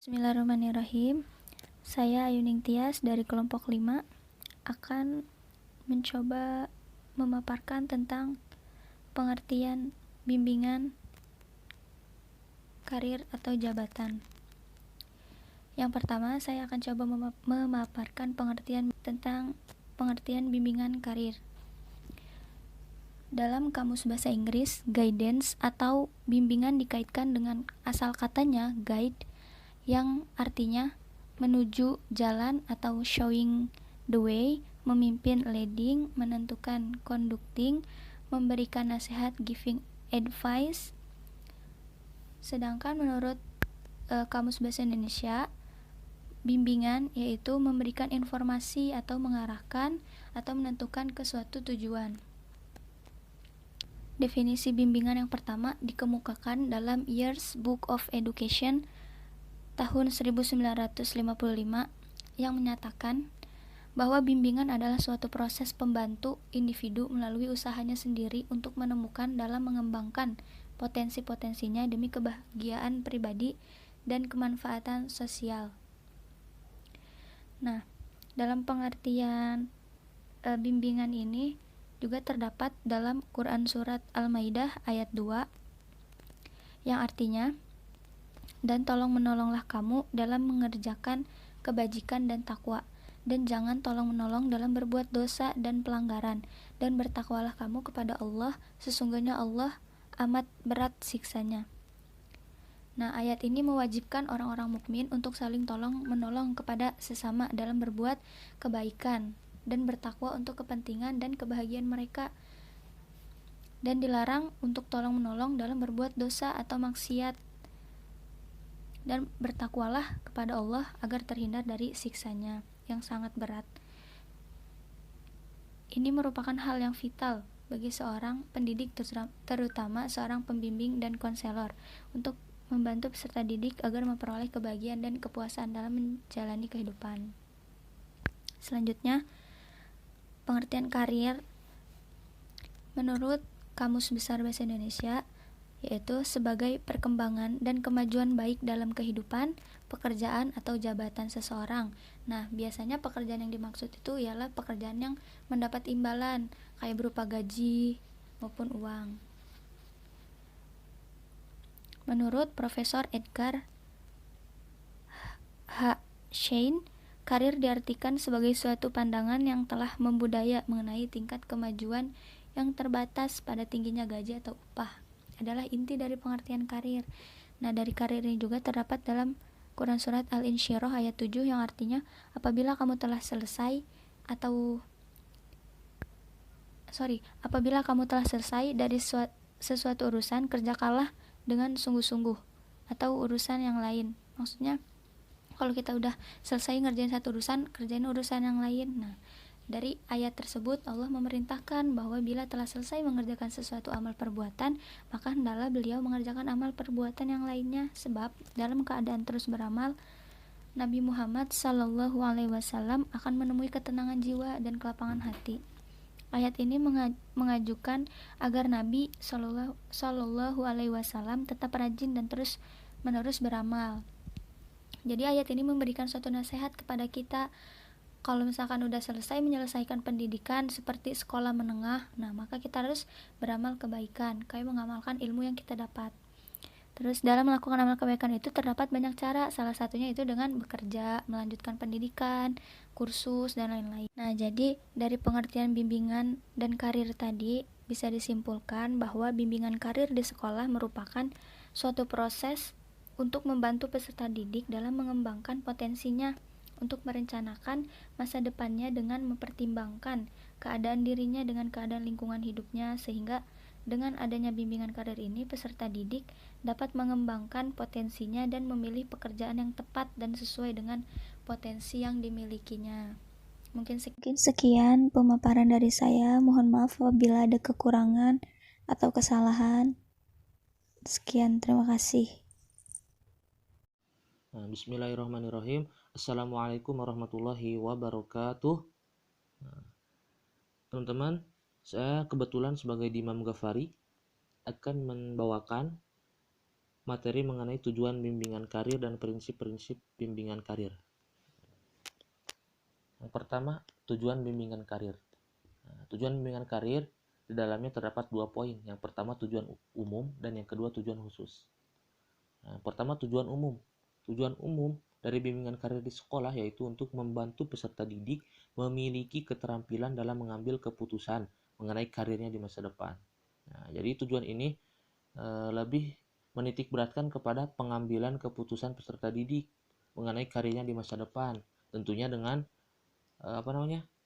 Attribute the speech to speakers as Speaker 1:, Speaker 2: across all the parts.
Speaker 1: Bismillahirrahmanirrahim. Saya Ayuning Tias dari kelompok 5 akan mencoba memaparkan tentang pengertian bimbingan karir atau jabatan. Yang pertama, saya akan coba memaparkan pengertian tentang pengertian bimbingan karir. Dalam kamus bahasa Inggris, guidance atau bimbingan dikaitkan dengan asal katanya guide yang artinya menuju jalan atau showing the way, memimpin leading, menentukan conducting, memberikan nasihat giving advice. Sedangkan menurut Kamus Bahasa Indonesia, bimbingan yaitu memberikan informasi atau mengarahkan atau menentukan ke suatu tujuan. Definisi bimbingan yang pertama dikemukakan dalam Years Book of Education tahun 1955 yang menyatakan bahwa bimbingan adalah suatu proses pembantu individu melalui usahanya sendiri untuk menemukan dalam mengembangkan potensi-potensinya demi kebahagiaan pribadi dan kemanfaatan sosial. Nah, dalam pengertian bimbingan ini juga terdapat dalam Quran Surat Al-Maidah ayat 2 yang artinya, dan tolong menolonglah kamu dalam mengerjakan kebajikan dan takwa, dan jangan tolong menolong dalam berbuat dosa dan pelanggaran, dan bertakwalah kamu kepada Allah, sesungguhnya Allah amat berat siksanya. Nah, ayat ini mewajibkan orang-orang mukmin untuk saling tolong menolong kepada sesama dalam berbuat kebaikan dan bertakwa untuk kepentingan dan kebahagiaan mereka, dan dilarang untuk tolong menolong dalam berbuat dosa atau maksiat, dan bertakwalah kepada Allah agar terhindar dari siksanya yang sangat berat. Ini merupakan hal yang vital bagi seorang pendidik, terutama seorang pembimbing dan konselor, untuk membantu peserta didik agar memperoleh kebahagiaan dan kepuasan dalam menjalani kehidupan. Selanjutnya, pengertian karir menurut Kamus Besar Bahasa Indonesia yaitu sebagai perkembangan dan kemajuan baik dalam kehidupan, pekerjaan atau jabatan seseorang. Nah, biasanya pekerjaan yang dimaksud itu ialah pekerjaan yang mendapat imbalan, kayak berupa gaji maupun uang. Menurut Profesor Edgar H. Schein, karir diartikan sebagai suatu pandangan yang telah membudaya mengenai tingkat kemajuan yang terbatas pada tingginya gaji atau upah adalah inti dari pengertian karir. Nah, dari karir ini juga terdapat dalam Quran Surat Al-Insyirah ayat 7 yang artinya, apabila kamu telah selesai dari sesuatu urusan, kerjakanlah dengan sungguh-sungguh, atau urusan yang lain. Maksudnya, kalau kita udah selesai ngerjain satu urusan, kerjain urusan yang lain. Nah, dari ayat tersebut Allah memerintahkan bahwa bila telah selesai mengerjakan sesuatu amal perbuatan, maka hendaklah beliau mengerjakan amal perbuatan yang lainnya, sebab dalam keadaan terus beramal, Nabi Muhammad SAW akan menemui ketenangan jiwa dan kelapangan hati. Ayat ini mengajukan agar Nabi SAW tetap rajin dan terus menerus beramal. Jadi ayat ini memberikan suatu nasihat kepada kita. Kalau misalkan udah menyelesaikan pendidikan seperti sekolah menengah, nah maka kita harus beramal kebaikan, kayak mengamalkan ilmu yang kita dapat. Terus dalam melakukan amal kebaikan itu terdapat banyak cara, salah satunya itu dengan bekerja, melanjutkan pendidikan, kursus, dan lain-lain. Nah, jadi dari pengertian bimbingan dan karir tadi bisa disimpulkan bahwa bimbingan karir di sekolah merupakan suatu proses untuk membantu peserta didik dalam mengembangkan potensinya untuk merencanakan masa depannya dengan mempertimbangkan keadaan dirinya dengan keadaan lingkungan hidupnya, sehingga dengan adanya bimbingan karir ini peserta didik dapat mengembangkan potensinya dan memilih pekerjaan yang tepat dan sesuai dengan potensi yang dimilikinya. Mungkin sekian pemaparan dari saya. Mohon maaf apabila ada kekurangan atau kesalahan. Sekian, terima kasih.
Speaker 2: Bismillahirrahmanirrahim. Assalamualaikum warahmatullahi wabarakatuh. Teman-teman, saya kebetulan sebagai Dimam Ghafari akan membawakan materi mengenai tujuan bimbingan karir dan prinsip-prinsip bimbingan karir. Yang pertama, tujuan bimbingan karir. Tujuan bimbingan karir di dalamnya terdapat 2 poin. Yang pertama tujuan umum dan yang kedua tujuan khusus. Pertama tujuan umum. Tujuan umum dari bimbingan karir di sekolah yaitu untuk membantu peserta didik memiliki keterampilan dalam mengambil keputusan mengenai karirnya di masa depan. Jadi tujuan ini lebih menitik beratkan kepada pengambilan keputusan peserta didik mengenai karirnya di masa depan. Tentunya dengan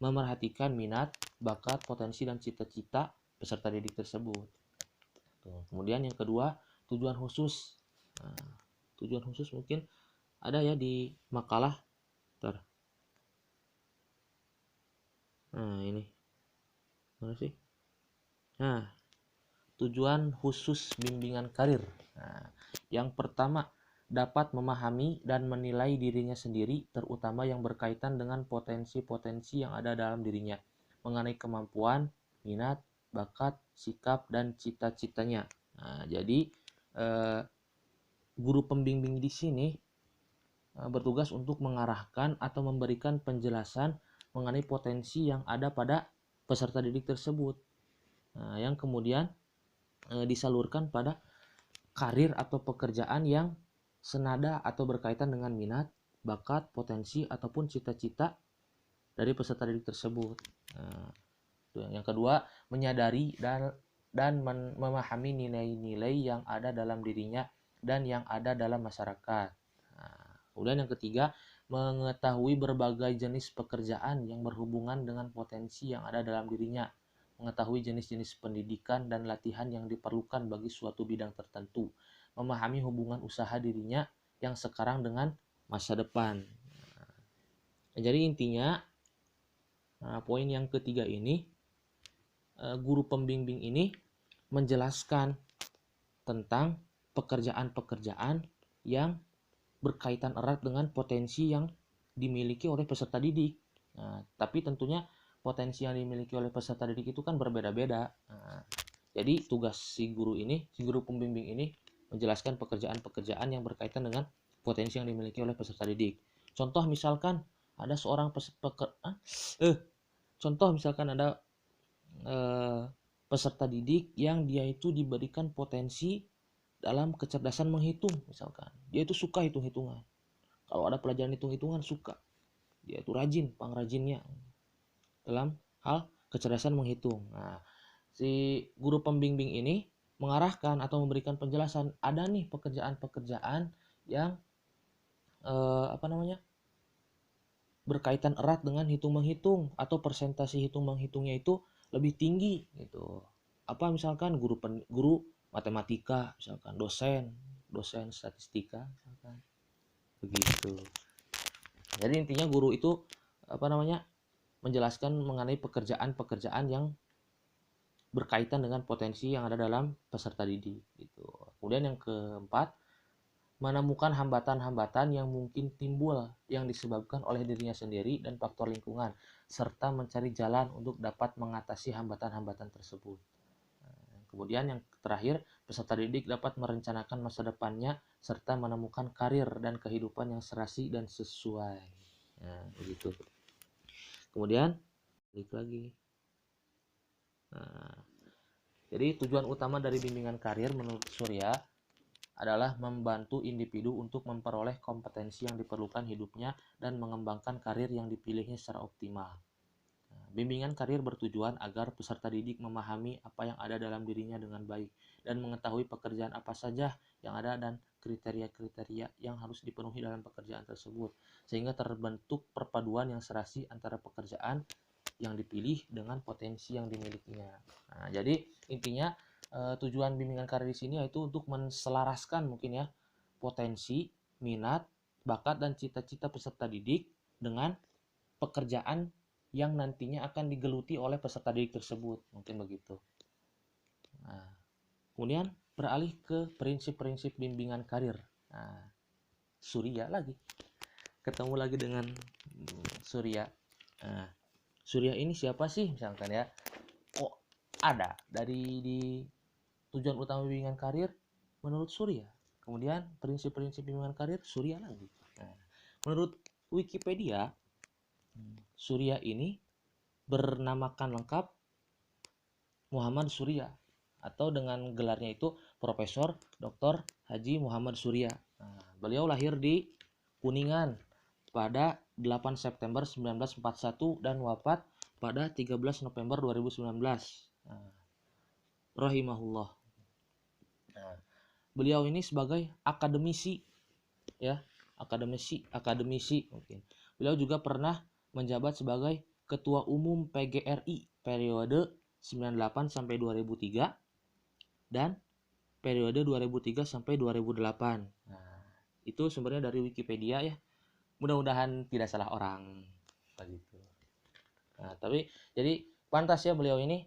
Speaker 2: memerhatikan minat, bakat, potensi, dan cita-cita peserta didik tersebut. Kemudian yang kedua, tujuan khusus. Tujuan khusus mungkin ada ya di makalah. Ini. Mana sih? Tujuan khusus bimbingan karir. Yang pertama, dapat memahami dan menilai dirinya sendiri, terutama yang berkaitan dengan potensi-potensi yang ada dalam dirinya, mengenai kemampuan, minat, bakat, sikap, dan cita-citanya. Jadi guru pembimbing di sini bertugas untuk mengarahkan atau memberikan penjelasan mengenai potensi yang ada pada peserta didik tersebut, yang kemudian disalurkan pada karir atau pekerjaan yang senada atau berkaitan dengan minat, bakat, potensi, ataupun cita-cita dari peserta didik tersebut. Yang kedua, menyadari dan memahami nilai-nilai yang ada dalam dirinya dan yang ada dalam masyarakat. Kemudian yang ketiga, mengetahui berbagai jenis pekerjaan yang berhubungan dengan potensi yang ada dalam dirinya, mengetahui jenis-jenis pendidikan dan latihan yang diperlukan bagi suatu bidang tertentu, memahami hubungan usaha dirinya yang sekarang dengan masa depan. Jadi intinya, poin yang ketiga ini, guru pembimbing ini menjelaskan tentang pekerjaan-pekerjaan yang berkaitan erat dengan potensi yang dimiliki oleh peserta didik. Tapi tentunya potensi yang dimiliki oleh peserta didik itu kan berbeda-beda. Jadi tugas si guru pembimbing ini menjelaskan pekerjaan-pekerjaan yang berkaitan dengan potensi yang dimiliki oleh peserta didik. Contoh misalkan ada peserta didik yang dia itu diberikan potensi dalam kecerdasan menghitung, misalkan dia itu suka hitung-hitungan. Kalau ada pelajaran hitung-hitungan suka, dia itu rajin, pengrajinnya dalam hal kecerdasan menghitung. Si guru pembimbing ini mengarahkan atau memberikan penjelasan, ada nih pekerjaan-pekerjaan yang berkaitan erat dengan hitung-menghitung atau persentase hitung-menghitungnya itu lebih tinggi gitu. Misalkan guru matematika, misalkan dosen statistika, misalkan begitu. Jadi intinya guru itu menjelaskan mengenai pekerjaan-pekerjaan yang berkaitan dengan potensi yang ada dalam peserta didik gitu. Kemudian yang keempat, menemukan hambatan-hambatan yang mungkin timbul yang disebabkan oleh dirinya sendiri dan faktor lingkungan, serta mencari jalan untuk dapat mengatasi hambatan-hambatan tersebut. Kemudian yang terakhir, peserta didik dapat merencanakan masa depannya serta menemukan karir dan kehidupan yang serasi dan sesuai. Begitu. Kemudian balik lagi. Jadi tujuan utama dari bimbingan karir menurut Surya adalah membantu individu untuk memperoleh kompetensi yang diperlukan hidupnya dan mengembangkan karir yang dipilihnya secara optimal. Bimbingan karir bertujuan agar peserta didik memahami apa yang ada dalam dirinya dengan baik dan mengetahui pekerjaan apa saja yang ada dan kriteria-kriteria yang harus dipenuhi dalam pekerjaan tersebut, sehingga terbentuk perpaduan yang serasi antara pekerjaan yang dipilih dengan potensi yang dimilikinya. Jadi intinya tujuan bimbingan karir di sini yaitu untuk menselaraskan mungkin ya potensi, minat, bakat dan cita-cita peserta didik dengan pekerjaan yang nantinya akan digeluti oleh peserta didik tersebut, mungkin begitu. Kemudian beralih ke prinsip-prinsip bimbingan karir. Surya lagi, ketemu lagi dengan Surya. Surya ini siapa sih, misalkan ya? Kok ada di tujuan utama bimbingan karir menurut Surya? Kemudian prinsip-prinsip bimbingan karir Surya lagi. Nah, menurut Wikipedia, Surya ini bernamakan lengkap Muhammad Surya atau dengan gelarnya itu Profesor Dr. Haji Muhammad Surya. Nah, beliau lahir di Kuningan pada 8 September 1941 dan wafat pada 13 November 2019. Nah, rahimahullah. Nah, beliau ini sebagai akademisi ya, akademisi mungkin. Beliau juga pernah menjabat sebagai Ketua Umum PGRI periode 98 sampai 2003 dan periode 2003 sampai 2008. Nah, itu sumbernya dari Wikipedia ya. Mudah-mudahan tidak salah orang begitu. Nah, tapi jadi pantas ya beliau ini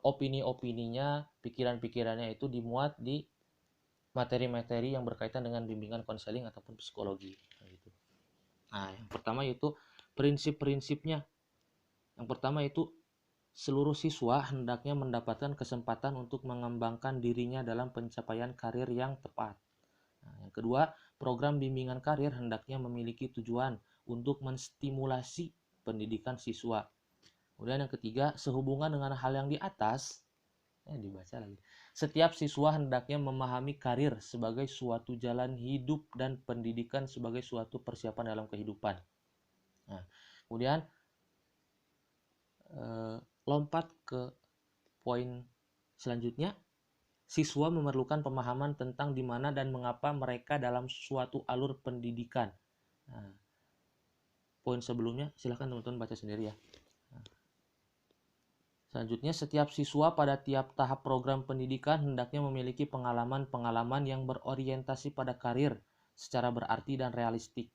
Speaker 2: opini-opininya, pikiran-pikirannya itu dimuat di materi-materi yang berkaitan dengan bimbingan konseling ataupun psikologi gitu. Nah, yang pertama yaitu prinsip-prinsipnya. Yang pertama itu seluruh siswa hendaknya mendapatkan kesempatan untuk mengembangkan dirinya dalam pencapaian karir yang tepat. Nah, yang kedua, program bimbingan karir hendaknya memiliki tujuan untuk menstimulasi pendidikan siswa. Kemudian yang ketiga, sehubungan dengan hal yang di atas, dibaca lagi. Setiap siswa hendaknya memahami karir sebagai suatu jalan hidup dan pendidikan sebagai suatu persiapan dalam kehidupan. Nah, kemudian lompat ke poin selanjutnya, siswa memerlukan pemahaman tentang di mana dan mengapa mereka dalam suatu alur pendidikan. Nah, poin sebelumnya silahkan teman-teman baca sendiri ya. Selanjutnya, setiap siswa pada tiap tahap program pendidikan hendaknya memiliki pengalaman-pengalaman yang berorientasi pada karir secara berarti dan realistik.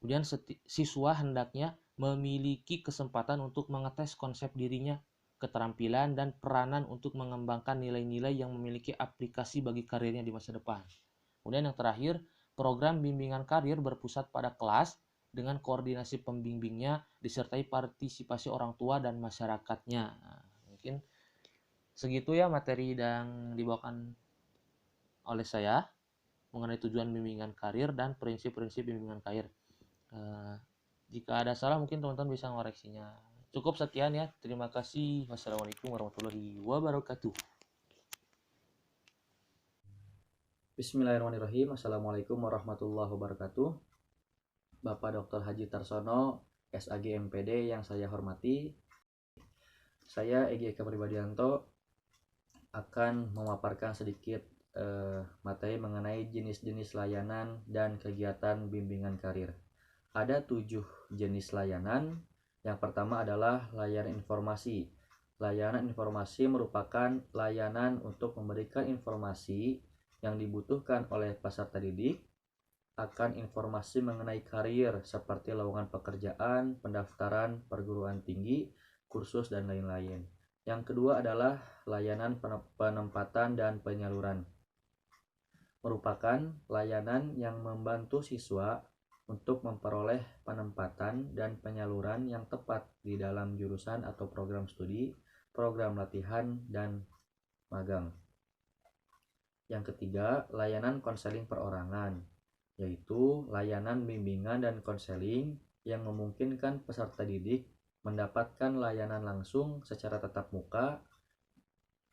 Speaker 2: Kemudian siswa hendaknya memiliki kesempatan untuk mengetes konsep dirinya, keterampilan, dan peranan untuk mengembangkan nilai-nilai yang memiliki aplikasi bagi karirnya di masa depan. Kemudian yang terakhir, program bimbingan karir berpusat pada kelas dengan koordinasi pembimbingnya disertai partisipasi orang tua dan masyarakatnya. Nah, mungkin segitu ya materi yang dibawakan oleh saya mengenai tujuan bimbingan karir dan prinsip-prinsip bimbingan karir. Jika ada salah mungkin teman-teman bisa ngoreksinya. Cukup sekian ya. Terima kasih. Wassalamualaikum warahmatullahi wabarakatuh.
Speaker 3: Bismillahirrahmanirrahim. Assalamualaikum warahmatullahi wabarakatuh. Bapak Dr. Haji Tarsono, SAG MPD yang saya hormati, saya Egy Eka Pribadianto akan memaparkan sedikit materi mengenai jenis-jenis layanan dan kegiatan bimbingan karir. Ada 7 jenis layanan. Yang pertama adalah layanan informasi. Layanan informasi merupakan layanan untuk memberikan informasi yang dibutuhkan oleh peserta didik akan informasi mengenai karir seperti lowongan pekerjaan, pendaftaran perguruan tinggi, kursus, dan lain-lain. Yang kedua adalah layanan penempatan dan penyaluran. Merupakan layanan yang membantu siswa untuk memperoleh penempatan dan penyaluran yang tepat di dalam jurusan atau program studi, program latihan, dan magang. Yang ketiga, layanan konseling perorangan, yaitu layanan bimbingan dan konseling yang memungkinkan peserta didik mendapatkan layanan langsung secara tatap muka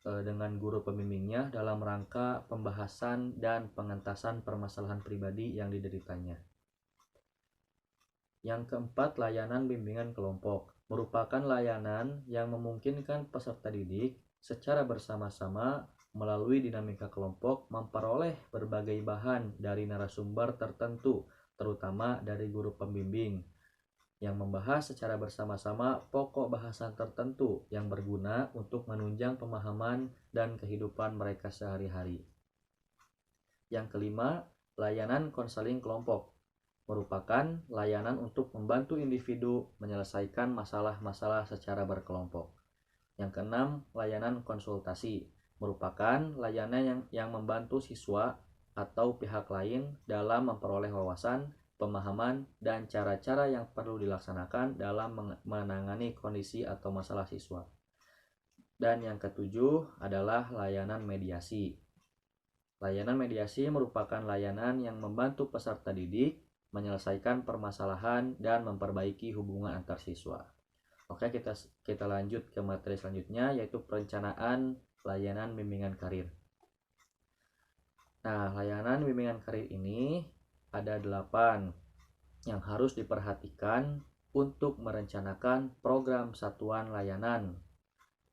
Speaker 3: dengan guru pembimbingnya dalam rangka pembahasan dan pengentasan permasalahan pribadi yang dideritanya. Yang keempat, layanan bimbingan kelompok merupakan layanan yang memungkinkan peserta didik secara bersama-sama melalui dinamika kelompok memperoleh berbagai bahan dari narasumber tertentu, terutama dari guru pembimbing, yang membahas secara bersama-sama pokok bahasan tertentu yang berguna untuk menunjang pemahaman dan kehidupan mereka sehari-hari. Yang kelima, layanan konseling kelompok merupakan layanan untuk membantu individu menyelesaikan masalah-masalah secara berkelompok. Yang keenam, layanan konsultasi merupakan layanan yang membantu siswa atau pihak lain dalam memperoleh wawasan, pemahaman, dan cara-cara yang perlu dilaksanakan dalam menangani kondisi atau masalah siswa. Dan yang ketujuh adalah layanan mediasi. Layanan mediasi merupakan layanan yang membantu peserta didik menyelesaikan permasalahan dan memperbaiki hubungan antar siswa. Oke, kita lanjut ke materi selanjutnya, yaitu perencanaan layanan bimbingan karir. Nah, layanan bimbingan karir ini ada 8 yang harus diperhatikan untuk merencanakan program satuan layanan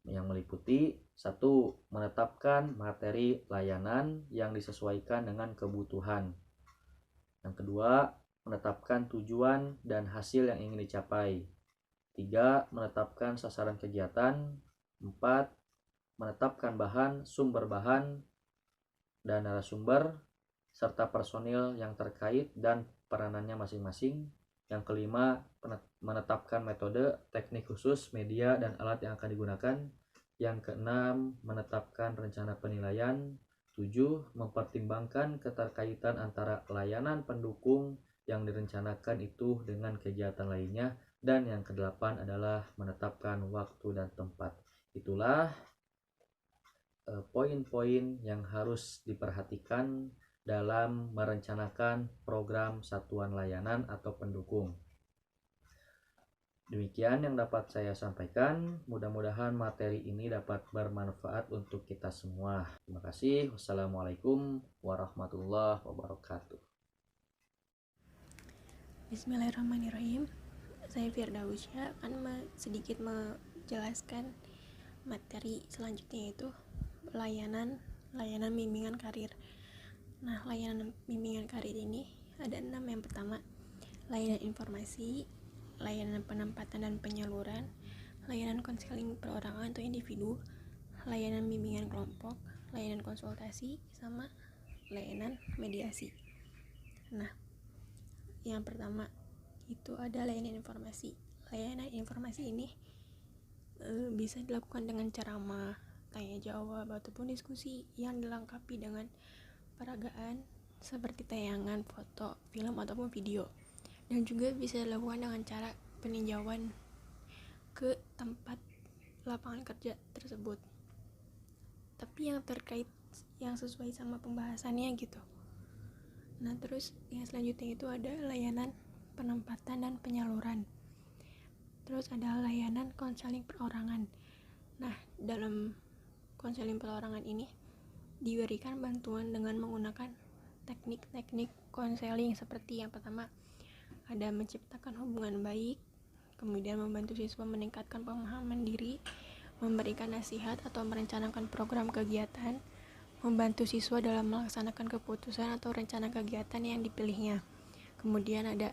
Speaker 3: yang meliputi 1. Menetapkan materi layanan yang disesuaikan dengan kebutuhan. Yang kedua, menetapkan tujuan dan hasil yang ingin dicapai. 3. Menetapkan sasaran kegiatan. 4. Menetapkan sumber bahan dan narasumber, serta personil yang terkait dan peranannya masing-masing. Yang kelima, menetapkan metode, teknik khusus, media, dan alat yang akan digunakan. Yang keenam, menetapkan rencana penilaian. 7. Mempertimbangkan keterkaitan antara layanan pendukung yang direncanakan itu dengan kegiatan lainnya. Dan yang kedelapan adalah menetapkan waktu dan tempat. Itulah poin-poin yang harus diperhatikan dalam merencanakan program satuan layanan atau pendukung. Demikian yang dapat saya sampaikan. Mudah-mudahan materi ini dapat bermanfaat untuk kita semua. Terima kasih. Wassalamualaikum warahmatullahi wabarakatuh.
Speaker 4: Bismillahirrahmanirrahim. Saya Firdausya akan sedikit menjelaskan materi selanjutnya, yaitu layanan bimbingan karir. Nah, layanan bimbingan karir ini ada 6. Yang pertama, layanan informasi, layanan penempatan dan penyaluran, layanan konseling perorangan atau individu, layanan bimbingan kelompok, layanan konsultasi, sama layanan mediasi. Nah, yang pertama itu ada layanan informasi. Layanan informasi ini bisa dilakukan dengan ceramah, tanya jawab, ataupun diskusi yang dilengkapi dengan peragaan seperti tayangan, foto, film, ataupun video. Dan juga bisa dilakukan dengan cara peninjauan ke tempat lapangan kerja tersebut, tapi yang terkait, yang sesuai sama pembahasannya gitu. Nah, terus yang selanjutnya itu ada layanan penempatan dan penyaluran. Terus ada layanan konseling perorangan. Nah, dalam konseling perorangan ini diberikan bantuan dengan menggunakan teknik-teknik konseling seperti yang pertama ada menciptakan hubungan baik, kemudian membantu siswa meningkatkan pemahaman diri, memberikan nasihat atau merencanakan program kegiatan, membantu siswa dalam melaksanakan keputusan atau rencana kegiatan yang dipilihnya. Kemudian ada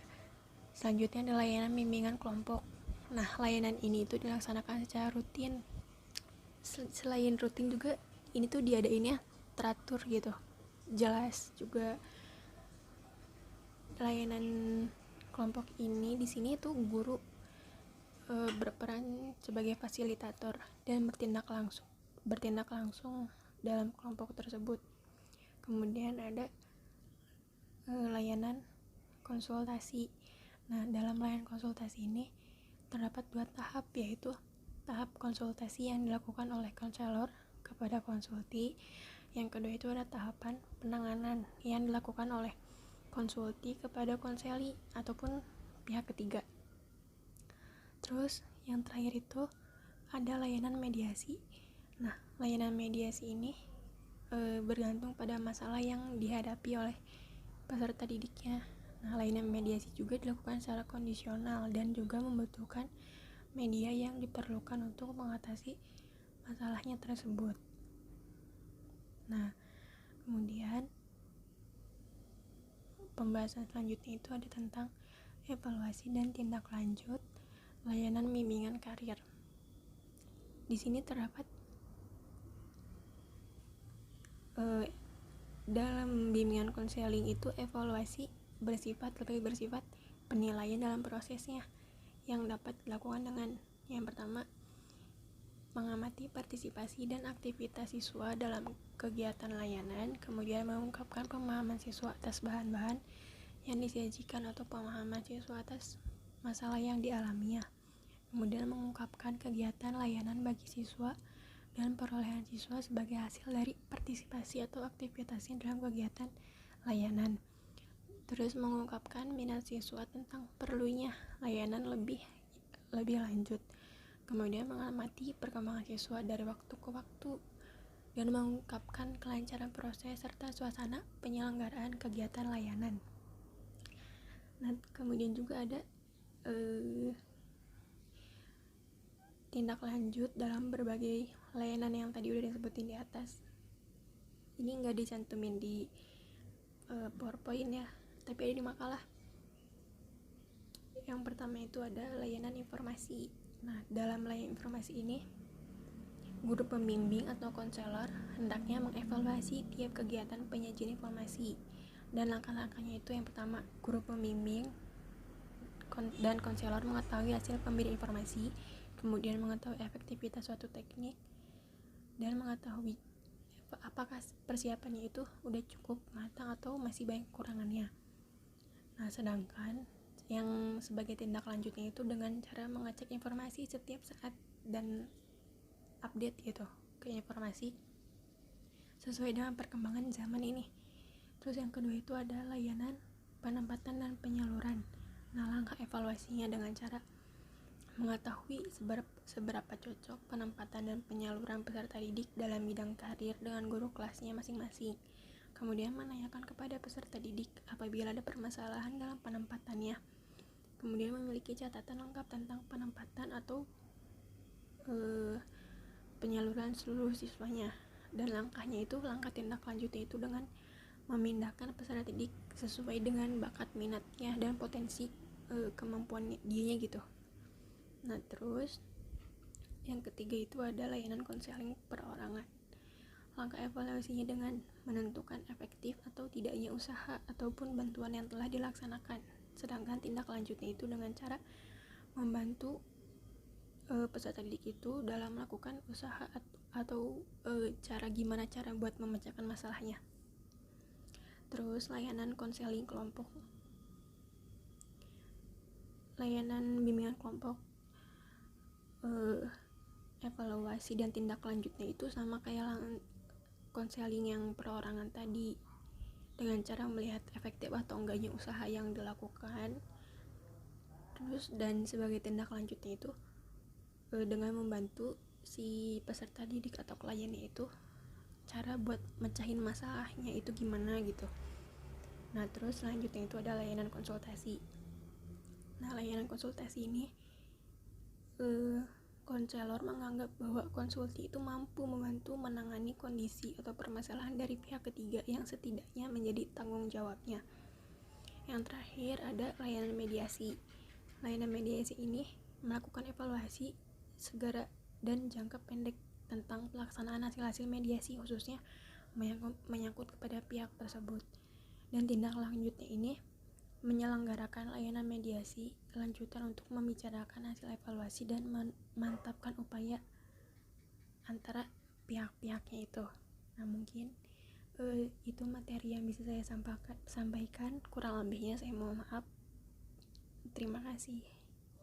Speaker 4: selanjutnya ada layanan bimbingan kelompok. Nah, layanan ini itu dilaksanakan secara rutin. Selain rutin juga ini tuh diadainnya teratur gitu, jelas. Juga layanan kelompok ini di sini tuh guru berperan sebagai fasilitator dan bertindak langsung dalam kelompok tersebut. Kemudian ada layanan konsultasi. Nah, dalam layanan konsultasi ini terdapat 2 tahap, yaitu tahap konsultasi yang dilakukan oleh konselor kepada konsulti. Yang kedua itu ada tahapan penanganan yang dilakukan oleh konsulti kepada konseli ataupun pihak ketiga. Terus yang terakhir itu ada layanan mediasi. Nah, layanan mediasi ini bergantung pada masalah yang dihadapi oleh peserta didiknya. Nah, layanan mediasi juga dilakukan secara kondisional dan juga membutuhkan media yang diperlukan untuk mengatasi masalahnya tersebut. Nah, kemudian pembahasan selanjutnya itu ada tentang evaluasi dan tindak lanjut layanan bimbingan karir. Di sini terdapat dalam bimbingan konseling itu evaluasi lebih bersifat penilaian dalam prosesnya yang dapat dilakukan dengan yang pertama mengamati partisipasi dan aktivitas siswa dalam kegiatan layanan, kemudian mengungkapkan pemahaman siswa atas bahan-bahan yang disajikan atau pemahaman siswa atas masalah yang dialaminya, kemudian mengungkapkan kegiatan layanan bagi siswa, dan perolehan siswa sebagai hasil dari partisipasi atau aktivitasnya dalam kegiatan layanan. Terus mengungkapkan minat siswa tentang perlunya layanan lebih lanjut. Kemudian mengamati perkembangan siswa dari waktu ke waktu dan mengungkapkan kelancaran proses serta suasana penyelenggaraan kegiatan layanan. Nah, kemudian juga ada tindak lanjut dalam berbagai layanan yang tadi udah disebutin di atas. Ini nggak dicantumin di PowerPoint ya, tapi ada di makalah. Yang pertama itu ada layanan informasi. Nah, dalam layanan informasi ini, guru pembimbing atau konselor hendaknya mengevaluasi tiap kegiatan penyajian informasi. Dan langkah-langkahnya itu yang pertama, guru pembimbing dan konselor mengetahui hasil pemberian informasi, kemudian mengetahui efektivitas suatu teknik, dan mengetahui apakah persiapannya itu udah cukup matang atau masih banyak kekurangannya. Nah, sedangkan yang sebagai tindak lanjutnya itu dengan cara mengecek informasi setiap saat dan update gitu ke informasi sesuai dengan perkembangan zaman ini. Terus yang kedua itu ada layanan penempatan dan penyaluran. Nah, langkah evaluasinya dengan cara mengetahui seberapa cocok penempatan dan penyaluran peserta didik dalam bidang karir dengan guru kelasnya masing-masing. Kemudian menanyakan kepada peserta didik apabila ada permasalahan dalam penempatannya. Kemudian memiliki catatan lengkap tentang penempatan atau penyaluran seluruh siswanya. Dan langkah tindak lanjutnya itu dengan memindahkan peserta didik sesuai dengan bakat minatnya dan potensi kemampuan dianya gitu. Nah, terus yang ketiga itu ada layanan konseling perorangan. Langkah evaluasinya dengan menentukan efektif atau tidaknya usaha ataupun bantuan yang telah dilaksanakan. Sedangkan tindak lanjutnya itu dengan cara membantu peserta didik itu dalam melakukan usaha atau gimana cara buat memecahkan masalahnya. Terus layanan konseling kelompok, layanan bimbingan kelompok, evaluasi dan tindak lanjutnya itu sama kayak konseling yang perorangan tadi, dengan cara melihat efektif atau enggaknya usaha yang dilakukan. Terus dan sebagai tindak lanjutnya itu dengan membantu si peserta didik atau kliennya itu cara buat mecahin masalahnya itu gimana gitu. Nah, terus selanjutnya itu ada layanan konsultasi. Nah, layanan konsultasi ini konselor menganggap bahwa konsulti itu mampu membantu menangani kondisi atau permasalahan dari pihak ketiga yang setidaknya menjadi tanggung jawabnya. Yang terakhir ada layanan mediasi. Layanan mediasi ini melakukan evaluasi segera dan jangka pendek tentang pelaksanaan hasil-hasil mediasi, khususnya menyangkut kepada pihak tersebut. Dan tindak lanjutnya ini menyelenggarakan layanan mediasi lanjutan untuk membicarakan hasil evaluasi dan memantapkan upaya antara pihak-pihaknya itu. Nah, mungkin itu materi yang bisa saya sampaikan. Kurang lebihnya saya mohon maaf. Terima kasih.